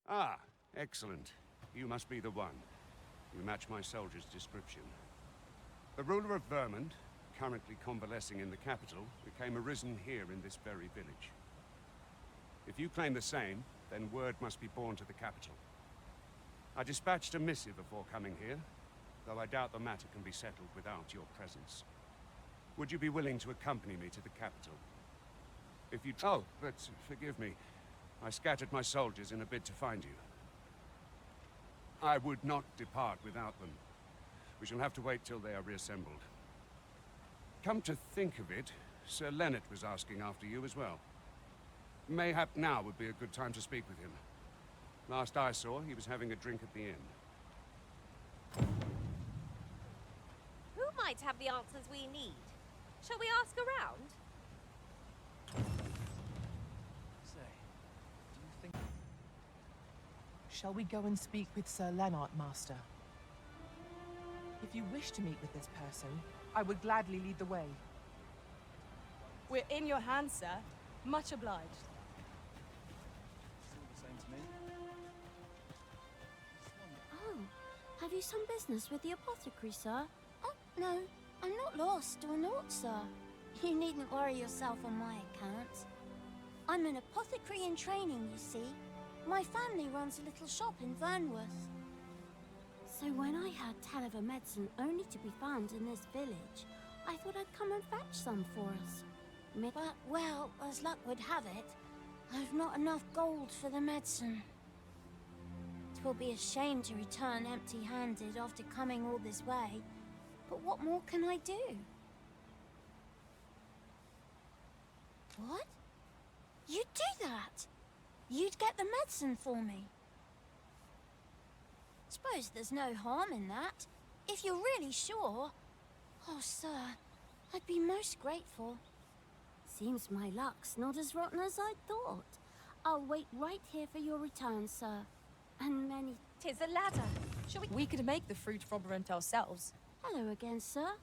Ah, excellent. You must be the one. You match my soldier's description. The ruler of Vermont, currently convalescing in the capital, became arisen here in this very village. If you claim the same, then word must be borne to the capital. I dispatched a missive before coming here, though I doubt the matter can be settled without your presence. Would you be willing to accompany me to the capital? If you... Oh, but forgive me. I scattered my soldiers in a bid to find you. I would not depart without them. We shall have to wait till they are reassembled. Come to think of it, Sir Leonard was asking after you as well. Mayhap now would be a good time to speak with him. Last I saw, he was having a drink at the inn. Who might have the answers we need? Shall we ask around? Say, do you think... Shall we go and speak with Sir Leonard, Master? If you wish to meet with this person, I would gladly lead the way. We're in your hands, sir. Much obliged. It's all the same to me. Oh, have you some business with the apothecary, sir? Oh, no, I'm not lost or naught, sir. You needn't worry yourself on my account. I'm an apothecary in training, you see. My family runs a little shop in Vernworth. So when I heard tell of a medicine only to be found in this village, I thought I'd come and fetch some for us. But, well, as luck would have it, I've not enough gold for the medicine. 'Twill be a shame to return empty-handed after coming all this way, but what more can I do? What? You'd do that? You'd get the medicine for me? Suppose there's no harm in that, if you're really sure. Oh, sir, I'd be most grateful. Seems my luck's not as rotten as I thought. I'll wait right here for your return, sir. And many... 'Tis a ladder. Shall we... We could make the fruit roborant ourselves. Hello again, sir.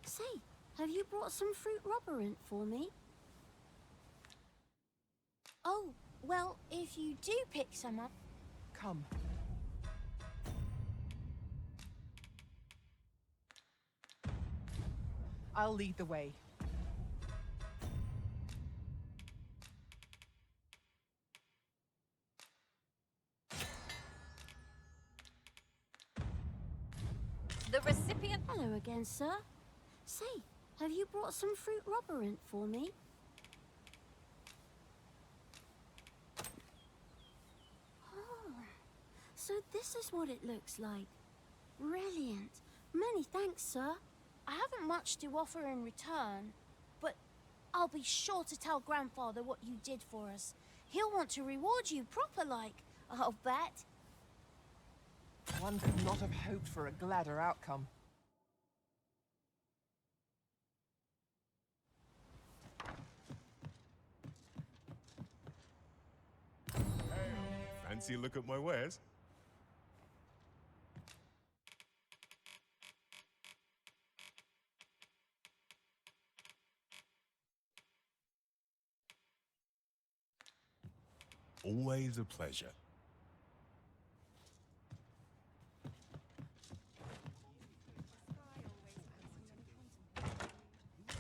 Say, have you brought some fruit roborant for me? Oh, well, if you do pick some up... Come. I'll lead the way. The recipient... Hello again, sir. Say, have you brought some fruit roborant for me? Oh, so this is what it looks like. Brilliant. Many thanks, sir. I haven't much to offer in return, but I'll be sure to tell Grandfather what you did for us. He'll want to reward you proper-like, I'll bet. One could not have hoped for a gladder outcome. Fancy a look at my wares? Always a pleasure.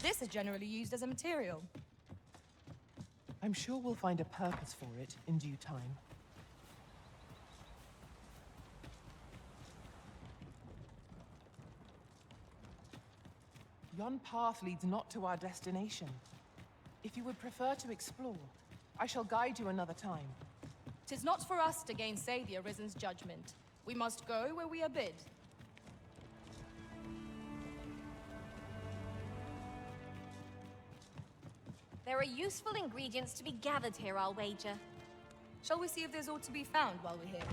This is generally used as a material. I'm sure we'll find a purpose for it in due time. Yon path leads not to our destination. If you would prefer to explore, I shall guide you another time. 'Tis not for us to gainsay the Arisen's judgment. We must go where we are bid. There are useful ingredients to be gathered here, I'll wager. Shall we see if there's aught to be found while we're here?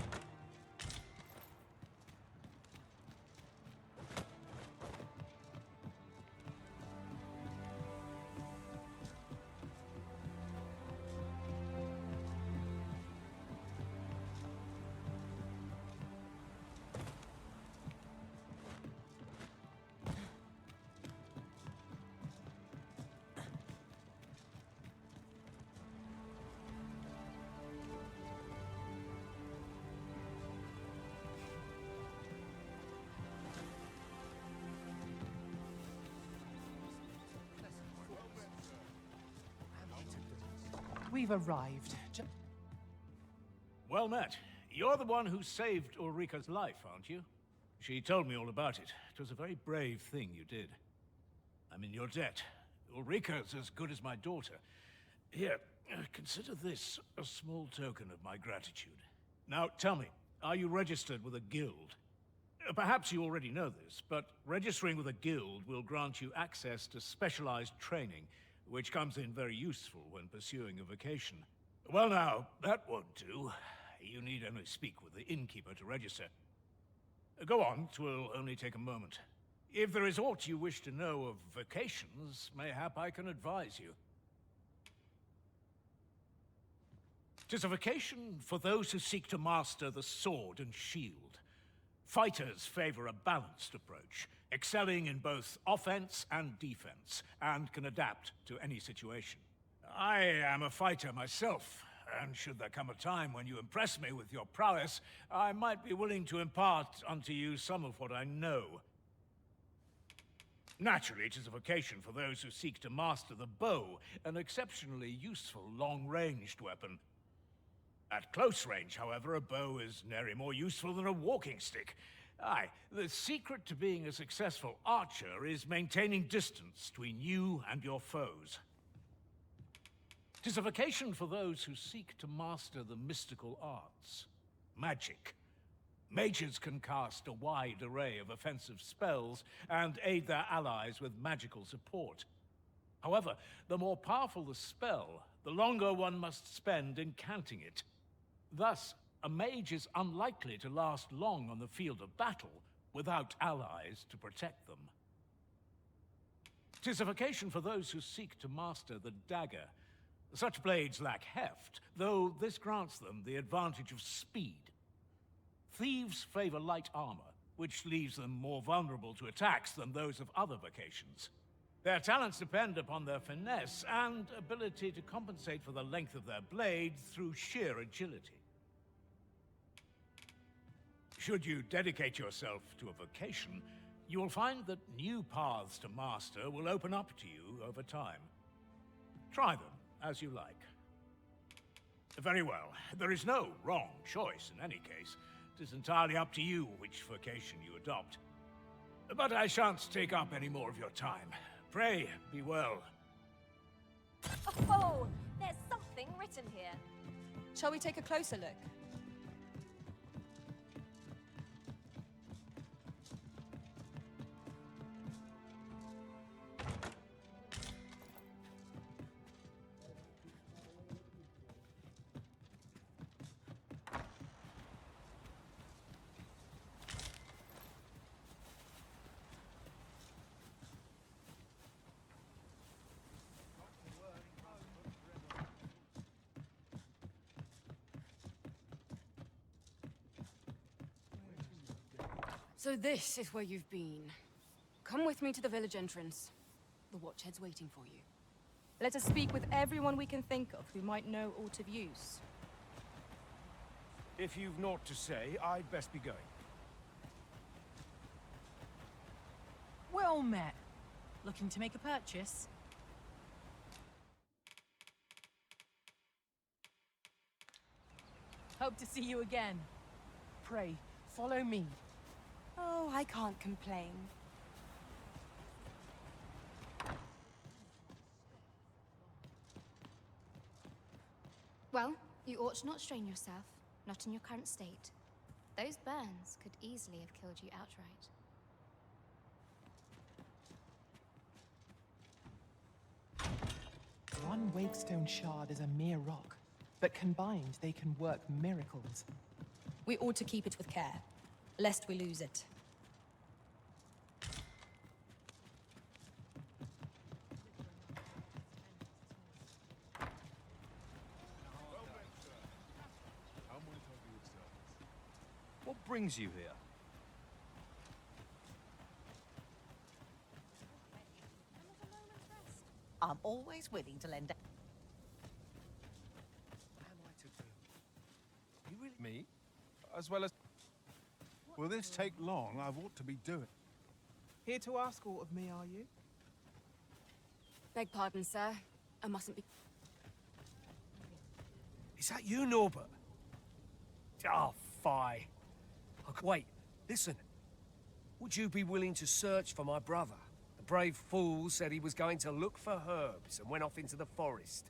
We've arrived. Well met. You're the one who saved Ulrika's life, aren't you? She told me all about it. It was a very brave thing you did. I'm in your debt. Ulrika's as good as my daughter. Here, consider this a small token of my gratitude. Now, tell me, are you registered with a guild? Perhaps you already know this, but registering with a guild will grant you access to specialized training, which comes in very useful when pursuing a vocation. Well now, that won't do. You need only speak with the innkeeper to register. Go on, 'twill only take a moment. If there is aught you wish to know of vocations, mayhap I can advise you. 'Tis a vocation for those who seek to master the sword and shield. Fighters favor a balanced approach, excelling in both offense and defense, and can adapt to any situation. I am a fighter myself, and should there come a time when you impress me with your prowess, I might be willing to impart unto you some of what I know. Naturally, it is a vocation for those who seek to master the bow, an exceptionally useful long-ranged weapon. At close range, however, a bow is nary more useful than a walking stick. Aye, the secret to being a successful archer is maintaining distance between you and your foes. 'Tis a vocation for those who seek to master the mystical arts. Magic. Mages can cast a wide array of offensive spells and aid their allies with magical support. However, the more powerful the spell, the longer one must spend incanting it. Thus, a mage is unlikely to last long on the field of battle without allies to protect them. 'Tis a vocation for those who seek to master the dagger. Such blades lack heft, though this grants them the advantage of speed. Thieves favor light armor, which leaves them more vulnerable to attacks than those of other vocations. Their talents depend upon their finesse and ability to compensate for the length of their blade through sheer agility. Should you dedicate yourself to a vocation, you will find that new paths to master will open up to you over time. Try them as you like. Very well. There is no wrong choice in any case. It is entirely up to you which vocation you adopt. But I shan't take up any more of your time. Pray, be well. Oh, there's something written here. Shall we take a closer look? So this is where you've been. Come with me to the village entrance. The Watchhead's waiting for you. Let us speak with everyone we can think of who might know aught of use. If you've naught to say, I'd best be going. Well met. Looking to make a purchase? Hope to see you again. Pray, follow me. Oh, I can't complain. Well, you ought not strain yourself, not in your current state. Those burns could easily have killed you outright. One Wavestone shard is a mere rock, but combined they can work miracles. We ought to keep it with care, lest we lose it. What brings you here? I'm always willing to lend. What am I to do? You really... Me? As well as... Will this take long? I've ought to be doing. Here to ask aught of me, are you? Beg pardon, sir. I mustn't be... Is that you, Norbert? Oh, fie. Wait, listen. Would you be willing to search for my brother? The brave fool said he was going to look for herbs and went off into the forest.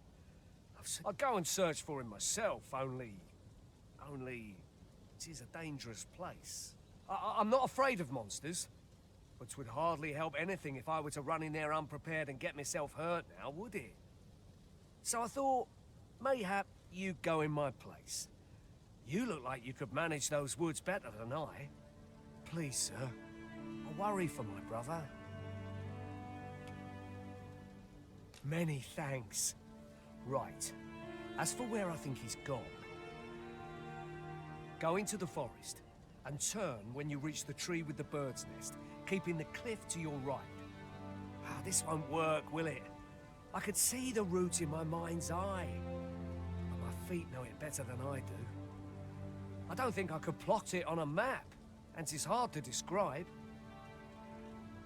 I'd go and search for him myself, only... it is a dangerous place. I'm not afraid of monsters, but it would hardly help anything if I were to run in there unprepared and get myself hurt now, would it? So I thought, mayhap you'd go in my place. You look like you could manage those woods better than I. Please, sir. I worry for my brother. Many thanks. Right. As for where I think he's gone, go into the forest and turn when you reach the tree with the bird's nest, keeping the cliff to your right. Ah, this won't work, will it? I could see the route in my mind's eye, but my feet know it better than I do. I don't think I could plot it on a map, and it's hard to describe.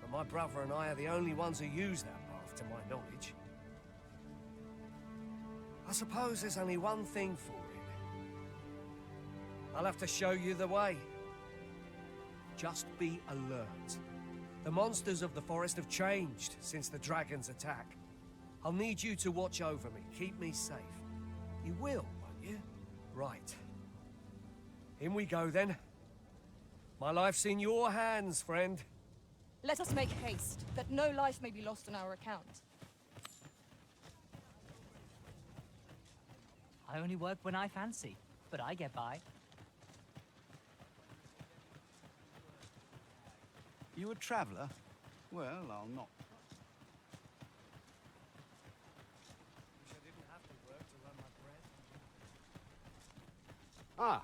But my brother and I are the only ones who use that path, to my knowledge. I suppose there's only one thing for it. I'll have to show you the way. Just be alert. The monsters of the forest have changed since the dragon's attack. I'll need you to watch over me, keep me safe. You will, won't you? Right. In we go, then. My life's in your hands, friend. Let us make haste, that no life may be lost on our account. I only work when I fancy, but I get by. You a traveller? Well, I'll not. Ah,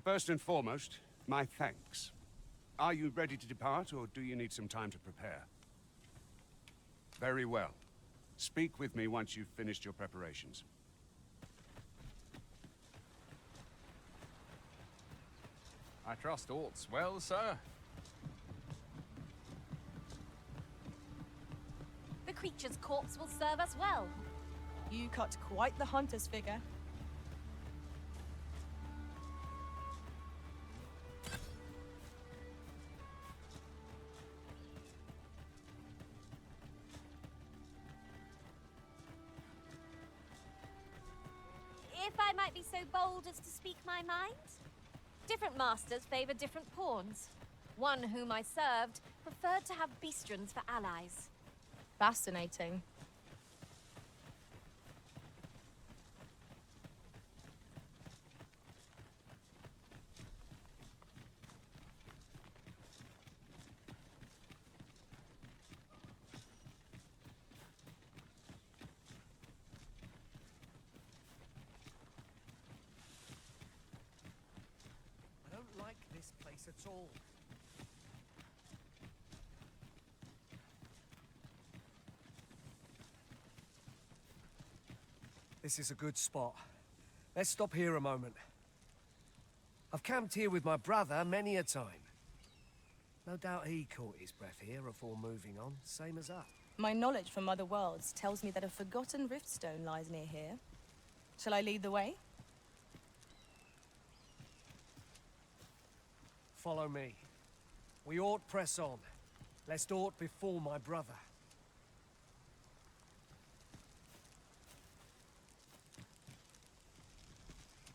first and foremost, my thanks. Are you ready to depart, or do you need some time to prepare? Very well. Speak with me once you've finished your preparations. I trust aught's well, sir. The creature's corpse will serve us well. You cut quite the hunter's figure. If I might be so bold as to speak my mind? Different masters favor different pawns. One whom I served preferred to have beastrons for allies. Fascinating. I don't like this place at all. This is a good spot. Let's stop here a moment. I've camped here with my brother many a time. No doubt he caught his breath here before moving on, same as us. My knowledge from other worlds tells me that a forgotten riftstone lies near here. Shall I lead the way? Follow me. We ought press on, lest aught befall my brother.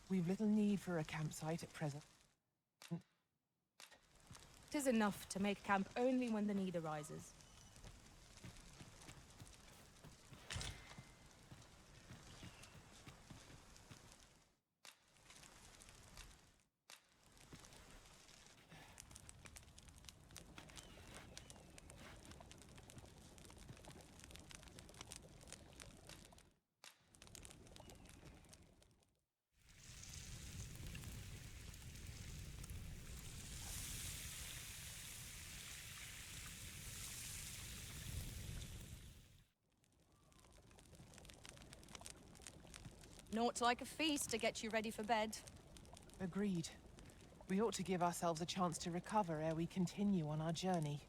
We've little need for a campsite at present. 'Tis enough to make camp only when the need arises. Naught like a feast to get you ready for bed. Agreed. We ought to give ourselves a chance to recover ere we continue on our journey.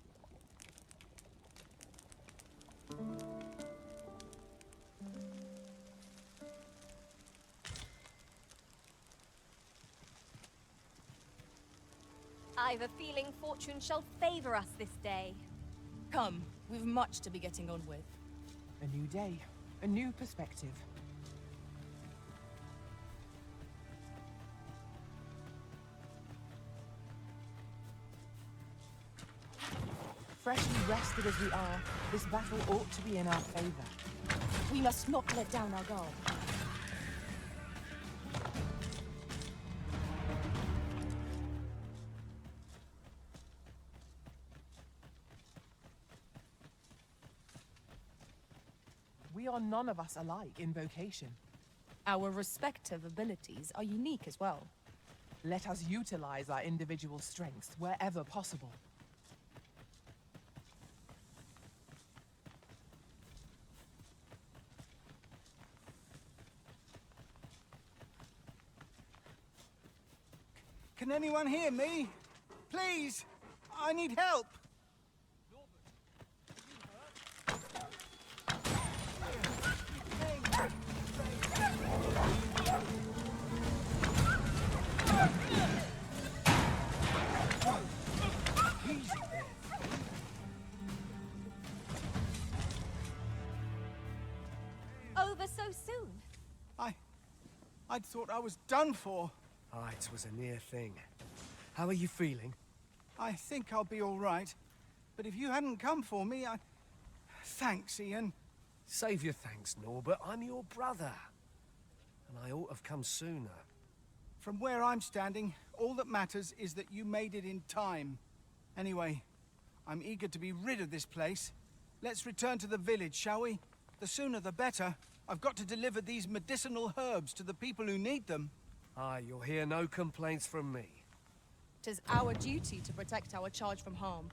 I've a feeling fortune shall favor us this day. Come, we've much to be getting on with. A new day, a new perspective. Freshly rested as we are, this battle ought to be in our favor. We must not let down our guard. We are none of us alike in vocation. Our respective abilities are unique as well. Let us utilize our individual strengths wherever possible. Can anyone hear me? Please! I need help! Over so soon? I'd thought I was done for. Ah, it was a near thing. How are you feeling? I think I'll be all right. But if you hadn't come for me, Thanks, Ian. Save your thanks, Norbert. I'm your brother. And I ought to have come sooner. From where I'm standing, all that matters is that you made it in time. Anyway, I'm eager to be rid of this place. Let's return to the village, shall we? The sooner the better. I've got to deliver these medicinal herbs to the people who need them. Ah, you'll hear no complaints from me. 'Tis our duty to protect our charge from harm.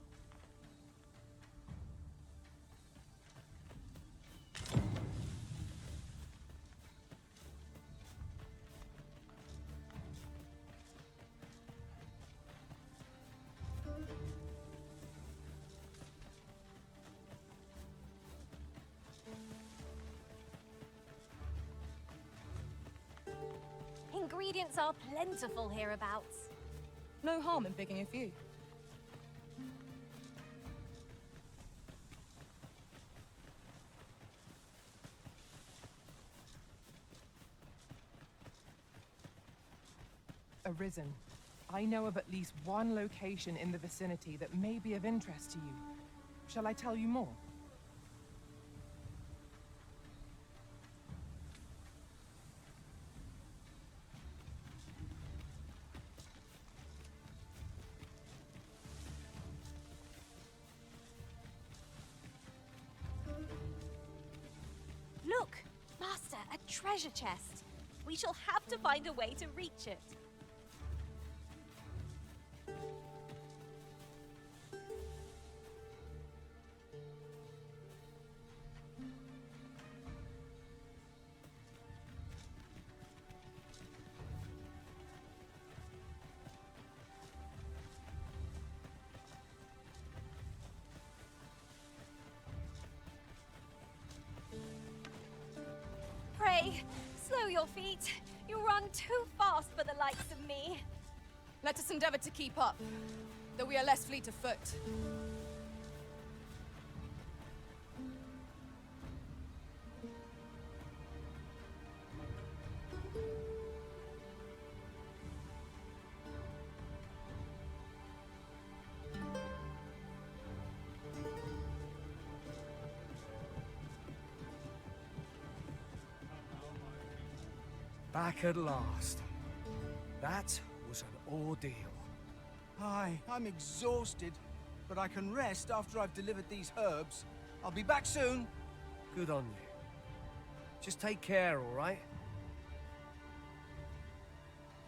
Ingredients are plentiful hereabouts. No harm in picking a few. Arisen. I know of at least one location in the vicinity that may be of interest to you. Shall I tell you more? Look, Master, a treasure chest. We shall have to find a way to reach it. Pray, slow your feet. You run too fast for the likes of me. Let us endeavor to keep up, though we are less fleet of foot. Back at last. That was an ordeal. Aye, I'm exhausted, but I can rest after I've delivered these herbs. I'll be back soon. Good on you. Just take care, all right?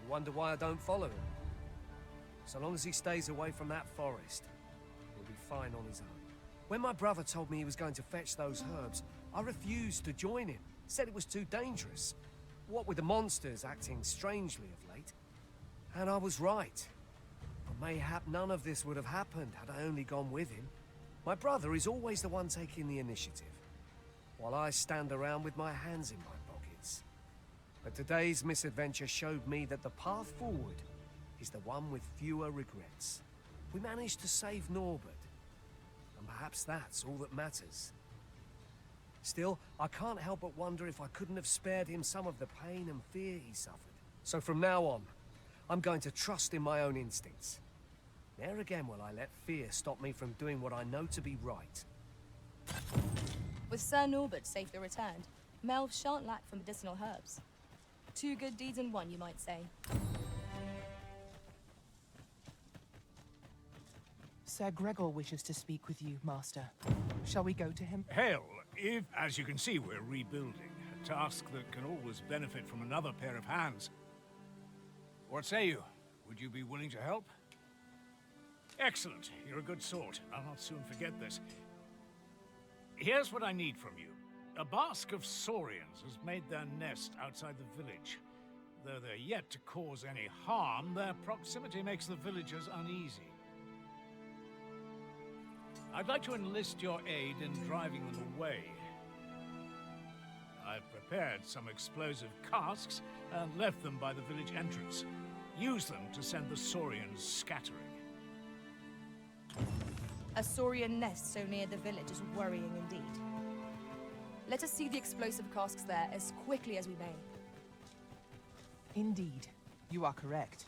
You wonder why I don't follow him? So long as he stays away from that forest, he'll be fine on his own. When my brother told me he was going to fetch those herbs, I refused to join him. Said it was too dangerous. What with the monsters acting strangely of late. And I was right. But mayhap none of this would have happened had I only gone with him. My brother is always the one taking the initiative, while I stand around with my hands in my pockets. But today's misadventure showed me that the path forward is the one with fewer regrets. We managed to save Norbert. And perhaps that's all that matters. Still, I can't help but wonder if I couldn't have spared him some of the pain and fear he suffered. So from now on, I'm going to trust in my own instincts. Ne'er again will I let fear stop me from doing what I know to be right. With Sir Norbert safely returned, Melv shan't lack for medicinal herbs. 2 good deeds in one, you might say. Sir Gregor wishes to speak with you, Master. Shall we go to him? Hell, if, as you can see, we're rebuilding, a task that can always benefit from another pair of hands. What say you? Would you be willing to help? Excellent. You're a good sort. I'll not soon forget this. Here's what I need from you. A bask of saurians has made their nest outside the village. Though they're yet to cause any harm, their proximity makes the villagers uneasy. I'd like to enlist your aid in driving them away. I've prepared some explosive casks and left them by the village entrance. Use them to send the saurians scattering. A saurian nest so near the village is worrying indeed. Let us see the explosive casks there as quickly as we may. Indeed, you are correct.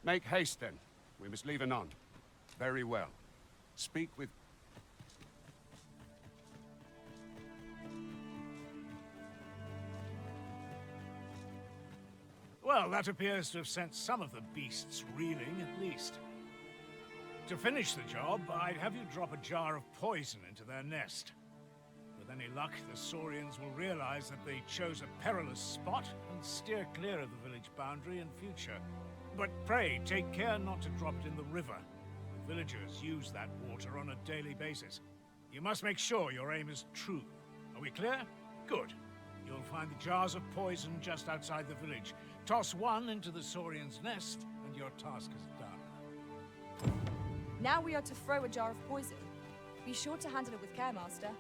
Make haste, then. We must leave anon. Very well. Speak with... Well, that appears to have sent some of the beasts reeling, at least. To finish the job, I'd have you drop a jar of poison into their nest. With any luck, the saurians will realize that they chose a perilous spot and steer clear of the village boundary in future. But pray, take care not to drop it in the river. The villagers use that water on a daily basis. You must make sure your aim is true. Are we clear? Good. You'll find the jars of poison just outside the village. Toss one into the saurian's nest, and your task is done. Now we are to throw a jar of poison. Be sure to handle it with care, Master.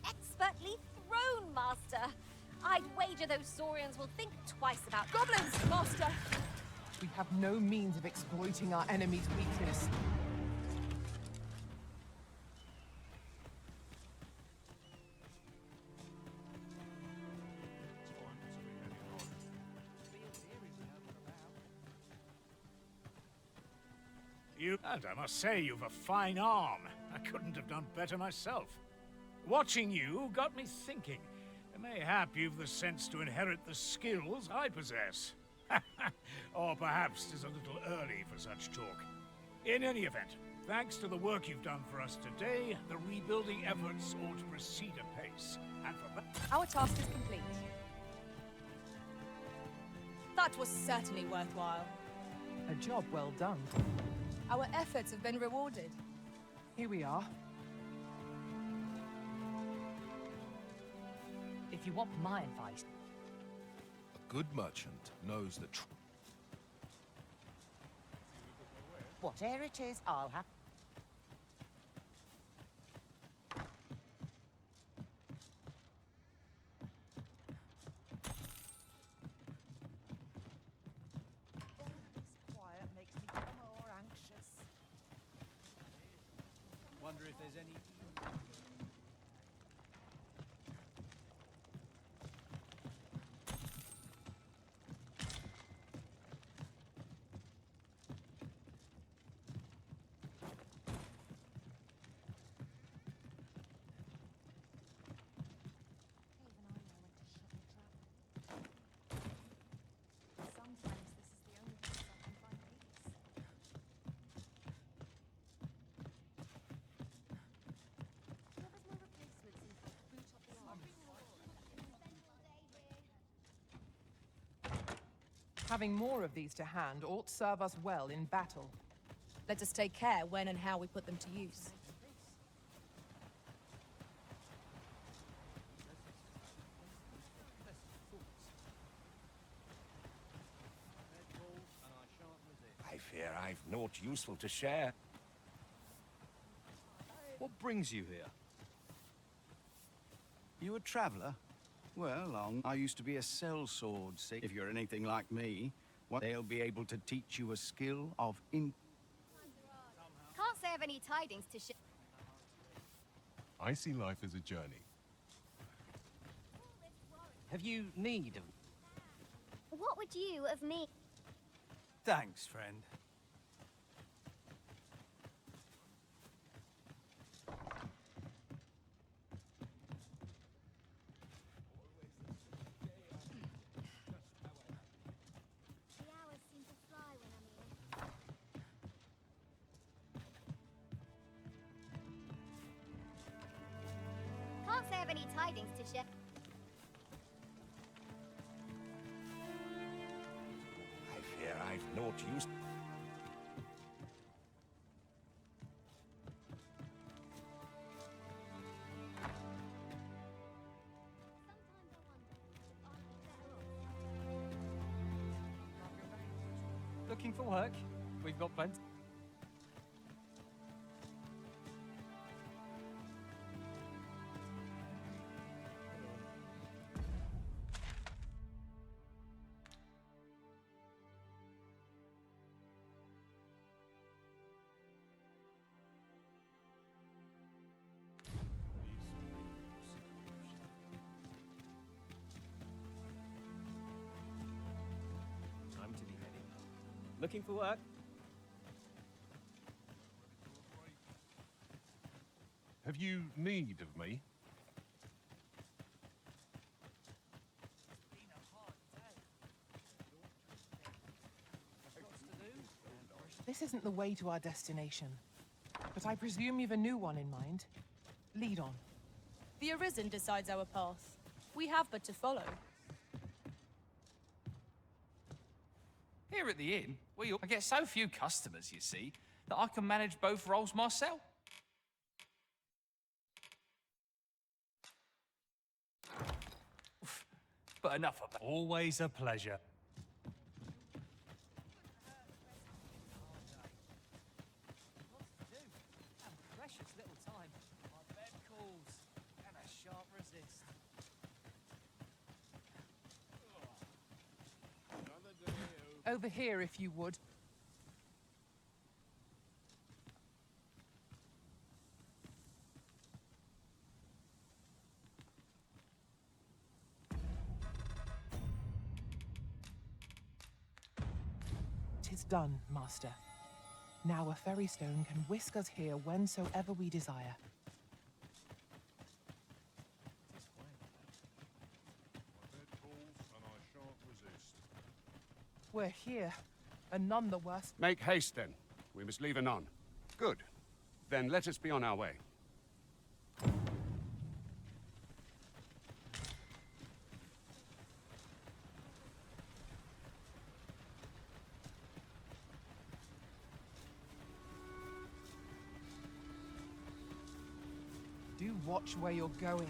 Expertly thrown, Master. I'd wager those saurians will think twice about goblins, Master. We have no means of exploiting our enemy's weakness. And I must say, you've a fine arm. I couldn't have done better myself. Watching you got me thinking. Mayhap you've the sense to inherit the skills I possess. Or perhaps 'tis a little early for such talk. In any event, thanks to the work you've done for us today, the rebuilding efforts ought to proceed apace. And for that... Our task is complete. That was certainly worthwhile. A job well done. Our efforts have been rewarded. Here we are. If you want my advice... A good merchant knows the truth. Whatever it is, I'll have... Quiet makes me more anxious. Wonder if there's any... Sometimes this is the only place I can find Having more of these to hand ought serve us well in battle. Let us take care when and how we put them to use. I fear I've naught useful to share. What brings you here? You a traveller? Well, I used to be a sellsword. See, if you're anything like me, they'll be able to teach you a skill of Can't say I've any tidings to share. I see life as a journey. Have you need of... What would you of me? Thanks, friend. The hours seem to fly when I'm here. Can't say I've any tidings to share. I fear I've naught use. Looking for work? We've got plenty. Time to be heading. Looking for work? Have you need of me? This isn't the way to our destination. But I presume you've a new one in mind. Lead on. The Arisen decides our path. We have but to follow. Here at the inn, I get so few customers, you see, that I can manage both roles myself. But enough of that. Always a pleasure. Precious little time. My bed calls and a sharp resist. Over here, if you would. Tis done, Master. Now a ferry stone can whisk us here whensoever we desire. We're here, and none the worse. Make haste, then. We must leave anon. Good. Then let us be on our way. Do watch where you're going.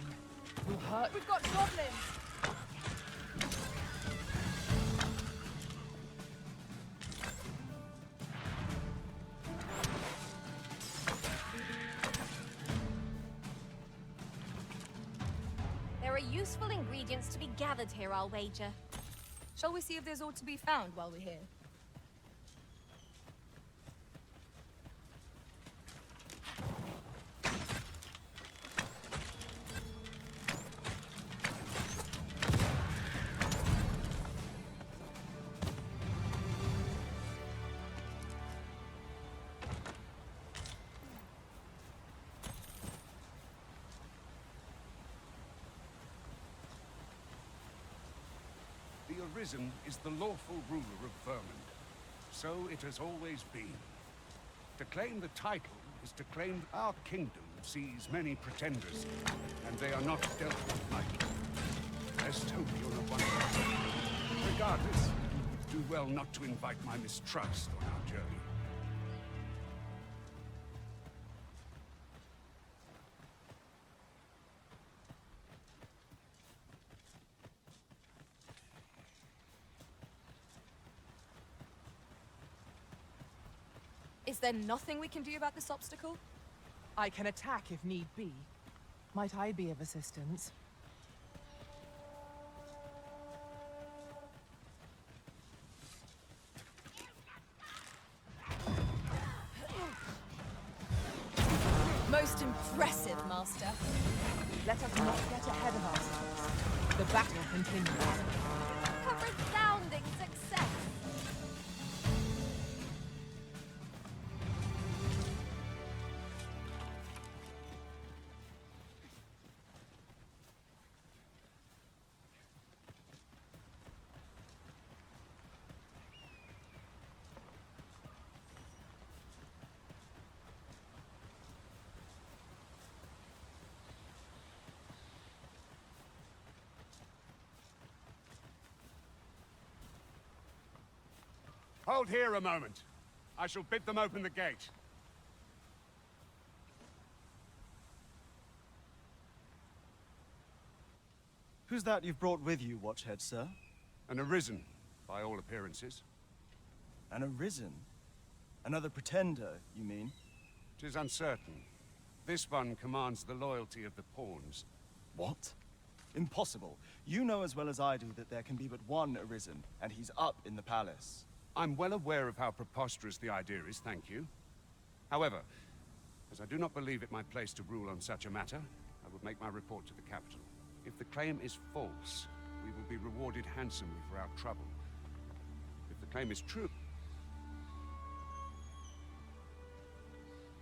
You'll hurt. We've got goblins! There are useful ingredients to be gathered here, I'll wager. Shall we see if there's aught to be found while we're here? The Arisen is the lawful ruler of Vermund. So it has always been. To claim the title is to claim our kingdom sees many pretenders, and they are not dealt with lightly. Best hope you're not one of them. Regardless, do do well not to invite my mistrust on our journey. Is there nothing we can do about this obstacle? I can attack if need be. Might I be of assistance? Most impressive, Master. Let us not get ahead of ourselves. The battle continues. A resounding success! Hold here a moment. I shall bid them open the gate. Who's that you've brought with you, Watchhead, sir? An arisen, by all appearances. An arisen? Another pretender, you mean? 'Tis uncertain. This one commands the loyalty of the pawns. What? Impossible. You know as well as I do that there can be but one arisen, and he's up in the palace. I'm well aware of how preposterous the idea is, thank you. However, as I do not believe it my place to rule on such a matter, I will make my report to the capital. If the claim is false, we will be rewarded handsomely for our trouble. If the claim is true,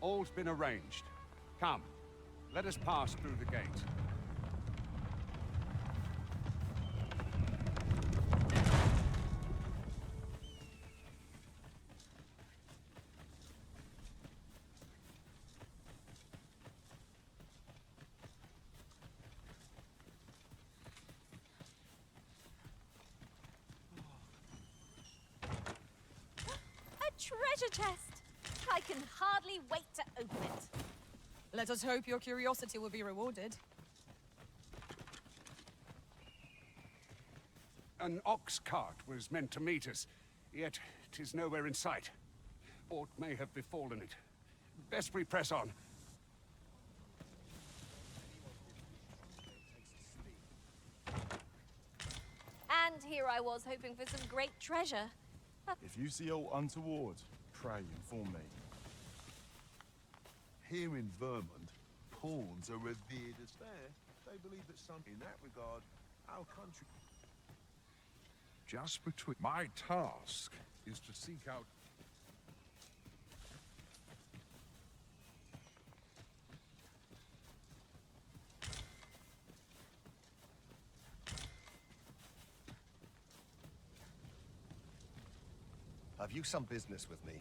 all's been arranged. Come, let us pass through the gate. Treasure chest! I can hardly wait to open it. Let us hope your curiosity will be rewarded. An ox cart was meant to meet us, yet 'tis nowhere in sight. Aught may have befallen it. Best we press on. And here I was hoping for some great treasure. If you see aught untoward, pray inform me. Here in Vermont, pawns are revered as fair. They believe that some, in that regard, our country... Just between... My task is to seek out... Have you some business with me?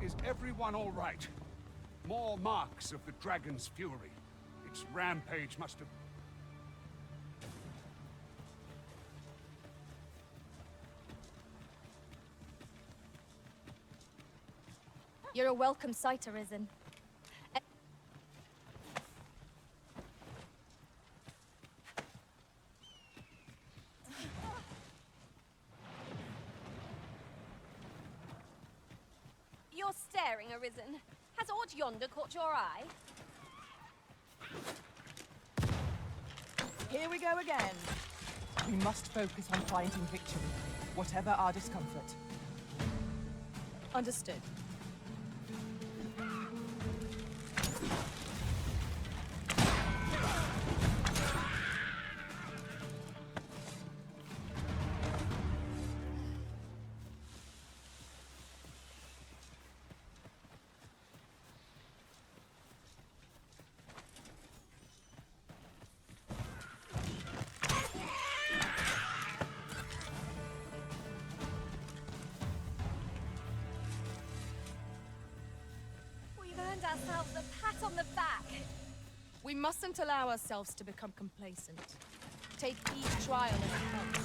Is everyone all right? More marks of the dragon's fury. Its rampage must have... You're a welcome sight, Arisen. You're staring, Arisen. Has aught yonder caught your eye? Here we go again. We must focus on finding victory, whatever our discomfort. Understood. We've earned ourselves a pat on the back. We mustn't allow ourselves to become complacent. Take each trial as it comes.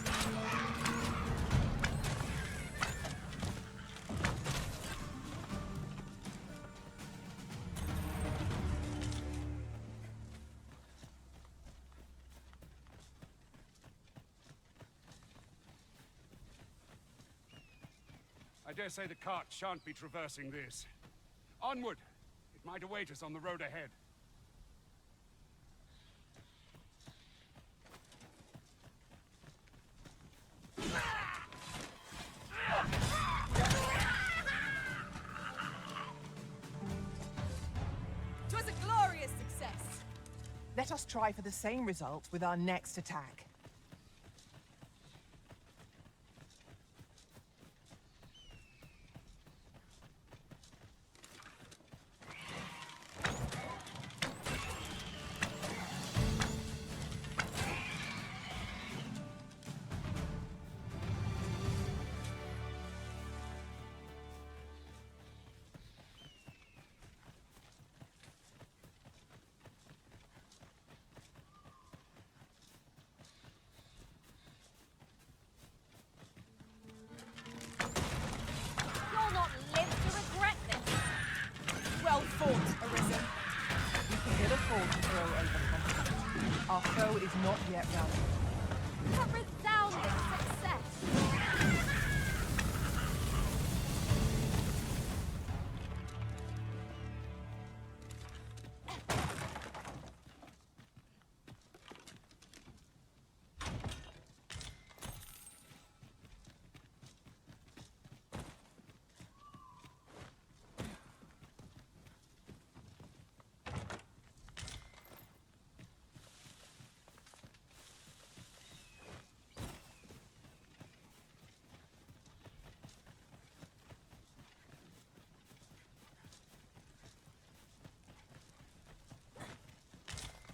I dare say the cart shan't be traversing this. Onward! It might await us on the road ahead. Twas a glorious success. Let us try for the same result with our next attack. You'll not live to regret this. Well fought, Arisen. We can ill afford to throw overconfidence. Our foe is not yet rallied. A resounding success.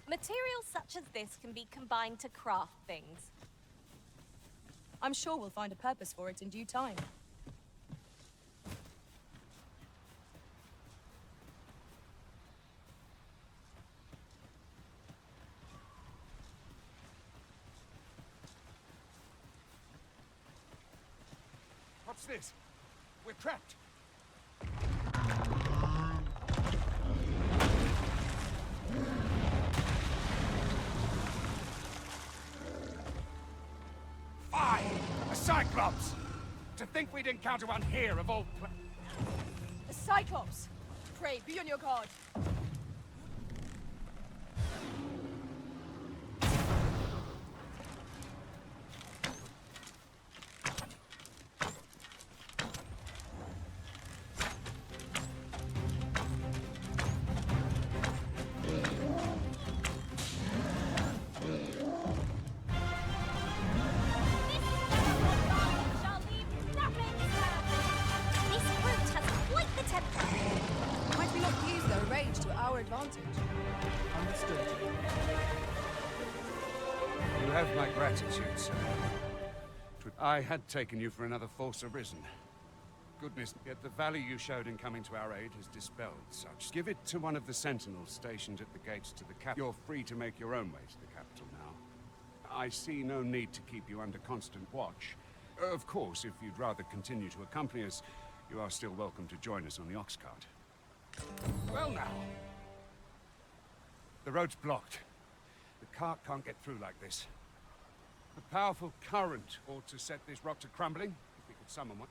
Materials such as this can be combined to craft things. I'm sure we'll find a purpose for it in due time. What's this? We're trapped. Fie! A Cyclops! To think we'd encounter one here of all A Cyclops! Pray, be on your guard. Shall leave nothing stand. This brute has quite the temper. Might we not use their rage to our advantage? Understood. You have my gratitude, sir. I had taken you for another false arisen. Goodness, yet the value you showed in coming to our aid has dispelled such. Give it to one of the sentinels stationed at the gates to the capital. You're free to make your own way to the capital now. I see no need to keep you under constant watch. Of course, if you'd rather continue to accompany us, you are still welcome to join us on the ox cart. Well now. The road's blocked. The cart can't get through like this. A powerful current ought to set this rock to crumbling, if we could summon one.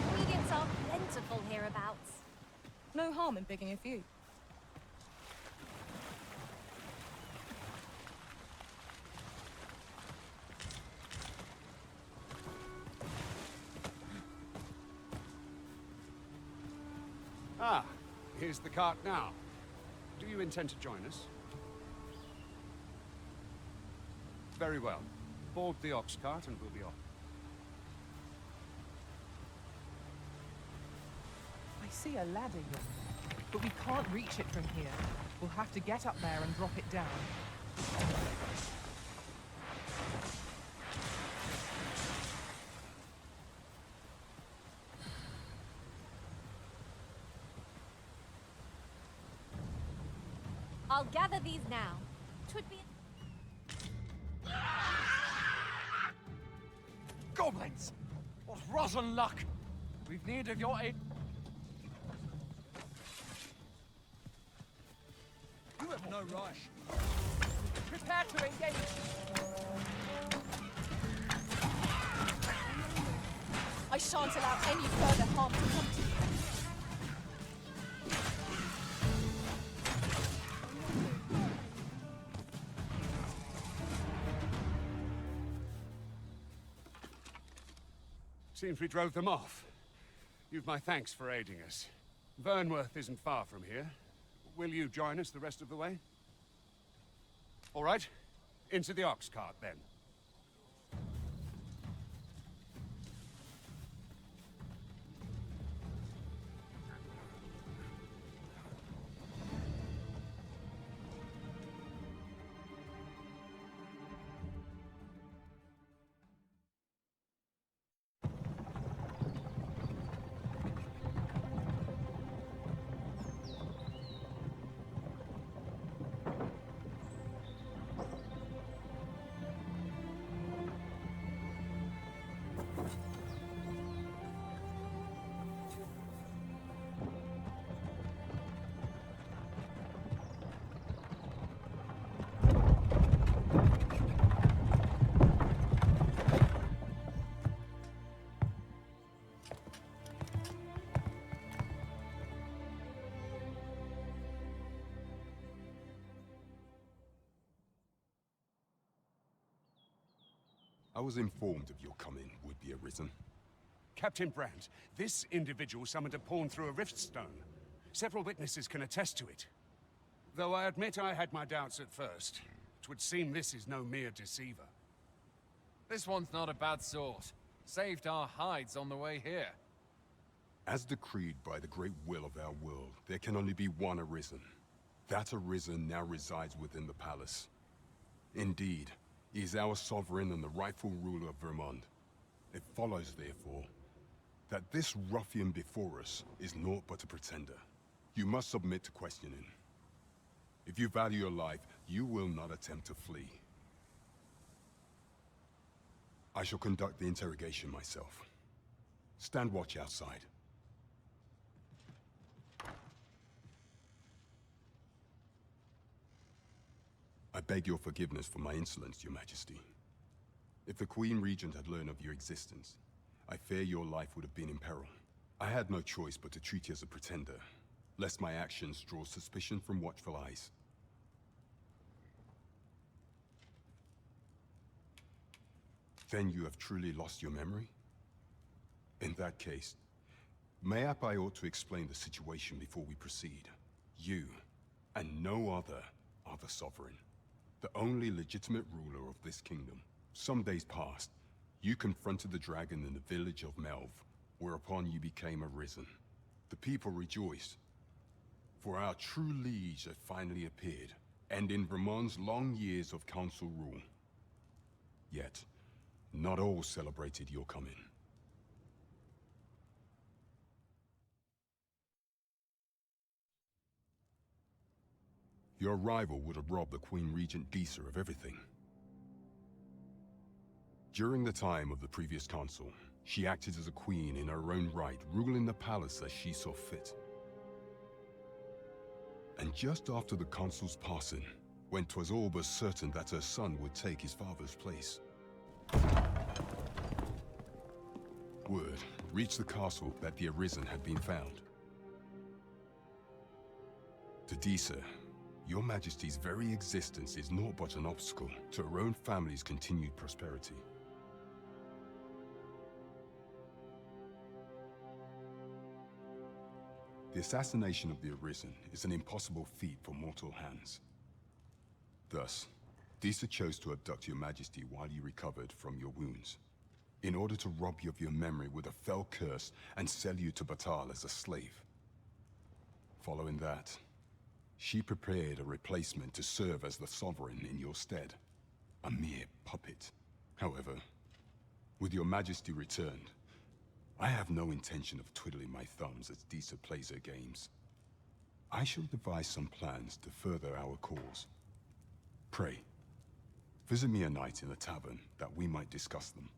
Ingredients are plentiful hereabouts. No harm in picking a few. Ah, here's the cart now. Do you intend to join us? Very well. Board the ox cart and we'll be off. I see a ladder yonder, but we can't reach it from here. We'll have to get up there and drop it down. I'll gather these now. 'Twould be... Goblins! What rotten luck! We've need of your aid. You have no right. Prepare to engage! I shan't allow any further harm to come to you. Seems we drove them off. You've my thanks for aiding us. Vernworth isn't far from here. Will you join us the rest of the way? All right. Into the ox cart, then. I was informed of your coming, would-be Arisen. Captain Brandt, this individual summoned a pawn through a rift stone. Several witnesses can attest to it. Though I admit I had my doubts at first. 'Twould seem this is no mere deceiver. This one's not a bad sort. Saved our hides on the way here. As decreed by the great will of our world, there can only be one Arisen. That Arisen now resides within the palace. Indeed, he is our sovereign and the rightful ruler of Vermont. It follows, therefore, that this ruffian before us is naught but a pretender. You must submit to questioning. If you value your life, you will not attempt to flee. I shall conduct the interrogation myself. Stand watch outside. I beg your forgiveness for my insolence, Your Majesty. If the Queen Regent had learned of your existence, I fear your life would have been in peril. I had no choice but to treat you as a pretender, lest my actions draw suspicion from watchful eyes. Then you have truly lost your memory? In that case, mayhap I ought to explain the situation before we proceed. You, and no other, are the sovereign. The only legitimate ruler of this kingdom. Some days past, You confronted the dragon in the village of Melv, whereupon you became arisen. The people rejoiced, for our true liege had finally appeared, ending Vermon's long years of council rule. Yet, not all celebrated your coming. Your arrival would have robbed the Queen Regent Disa of everything. During the time of the previous council, she acted as a queen in her own right, ruling the palace as she saw fit. And just after the consul's passing, when 'twas all but certain that her son would take his father's place, word reached the castle that the Arisen had been found. To Disa, your Majesty's very existence is naught but an obstacle to her own family's continued prosperity. The assassination of the Arisen is an impossible feat for mortal hands. Thus, Disa chose to abduct your Majesty while you recovered from your wounds, in order to rob you of your memory with a fell curse and sell you to Batal as a slave. Following that, she prepared a replacement to serve as the sovereign in your stead, a mere puppet. However, with your Majesty returned, I have no intention of twiddling my thumbs as Disa plays her games. I shall devise some plans to further our cause. Pray, visit me a night in the tavern that we might discuss them.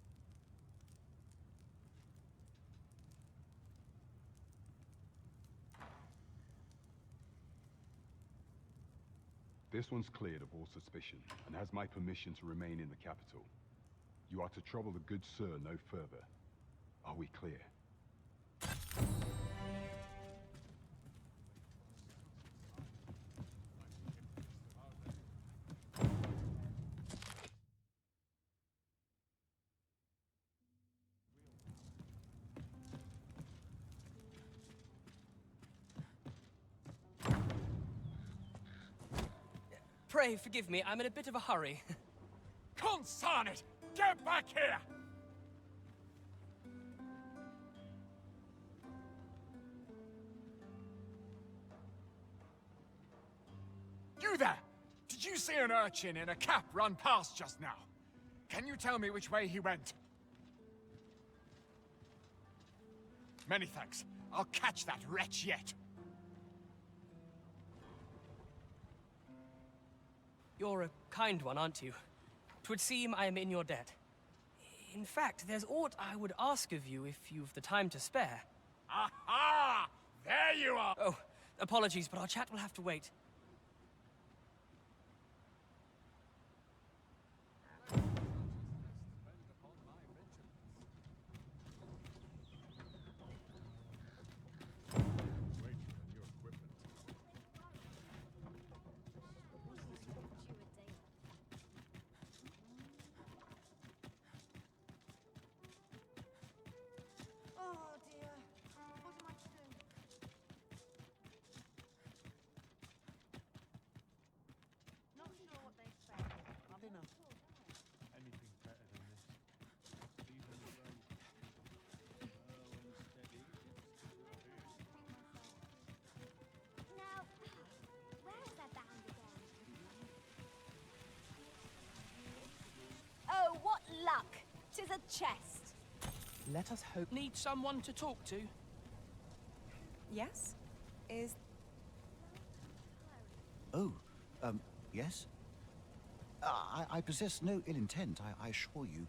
This one's cleared of all suspicion and has my permission to remain in the capital. You are to trouble the good sir no further. Are we clear? Pray forgive me, I'm in a bit of a hurry. Consign it! Get back here! You there! Did you see an urchin in a cap run past just now? Can you tell me which way he went? Many thanks. I'll catch that wretch yet. You're a kind one, aren't you? 'Twould seem I am in your debt. In fact, there's aught I would ask of you if you've the time to spare. Aha! There you are! Oh, apologies, but our chat will have to wait. Oh dear. What am I to do? Not sure what they expect. Not enough. Anything better than this. Even Now, where was I bound again? Oh, what luck! 'Tis a chest. Let us hope. Need someone to talk to? Yes? Is... Oh, yes? I possess no ill intent, I assure you.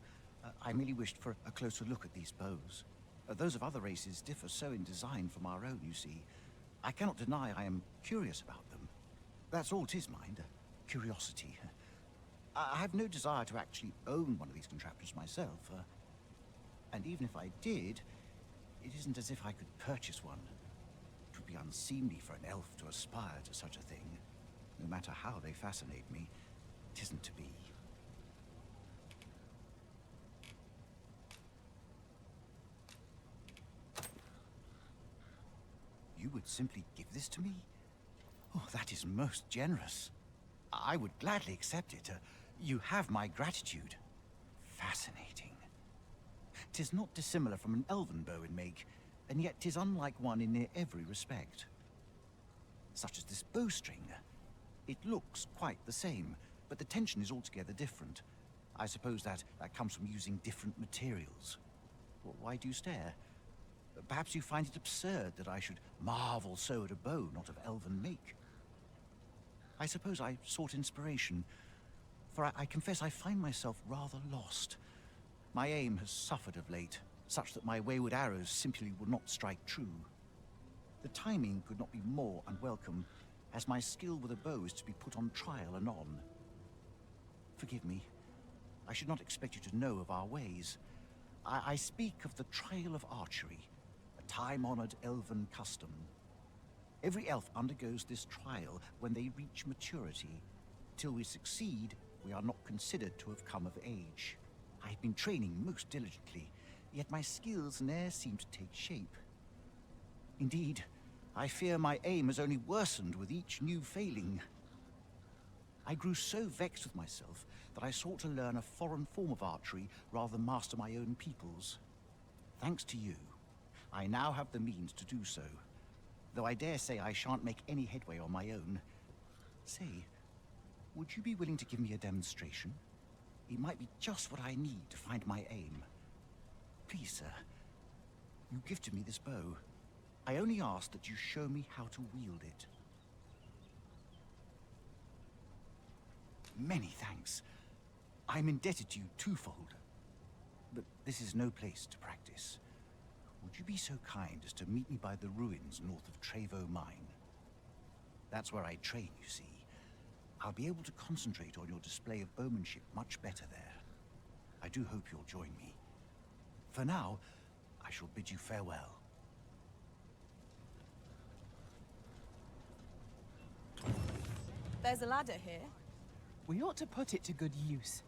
I merely wished for a closer look at these bows. Those of other races differ so in design from our own, you see. I cannot deny I am curious about them. That's all 'tis, mind, curiosity. I have no desire to actually own one of these contraptions myself. And even if I did, it isn't as if I could purchase one. It would be unseemly for an elf to aspire to such a thing. No matter how they fascinate me, it isn't to be. You would simply give this to me? Oh, that is most generous. I would gladly accept it. You have my gratitude. Fascinating. 'Tis not dissimilar from an elven bow in make, and yet 'tis unlike one in near every respect. Such as this bowstring. It looks quite the same, but the tension is altogether different. I suppose that comes from using different materials. Well, why do you stare? Perhaps you find it absurd that I should marvel so at a bow not of elven make. I suppose I sought inspiration, for I confess I find myself rather lost. My aim has suffered of late, such that my wayward arrows simply will not strike true. The timing could not be more unwelcome, as my skill with a bow is to be put on trial anon. Forgive me. I should not expect you to know of our ways. I speak of the trial of archery, a time-honored elven custom. Every elf undergoes this trial when they reach maturity. Till we succeed, we are not considered to have come of age. I have been training most diligently, yet my skills ne'er seem to take shape. Indeed, I fear my aim has only worsened with each new failing. I grew so vexed with myself that I sought to learn a foreign form of archery rather than master my own people's. Thanks to you, I now have the means to do so, though I dare say I shan't make any headway on my own. Say, would you be willing to give me a demonstration? It might be just what I need to find my aim. Please, sir, you gifted me this bow. I only ask that you show me how to wield it. Many thanks. I'm indebted to you twofold. But this is no place to practice. Would you be so kind as to meet me by the ruins north of Trevo Mine? That's where I train, you see. I'll be able to concentrate on your display of bowmanship much better there. I do hope you'll join me. For now, I shall bid you farewell. There's a ladder here. We ought to put it to good use.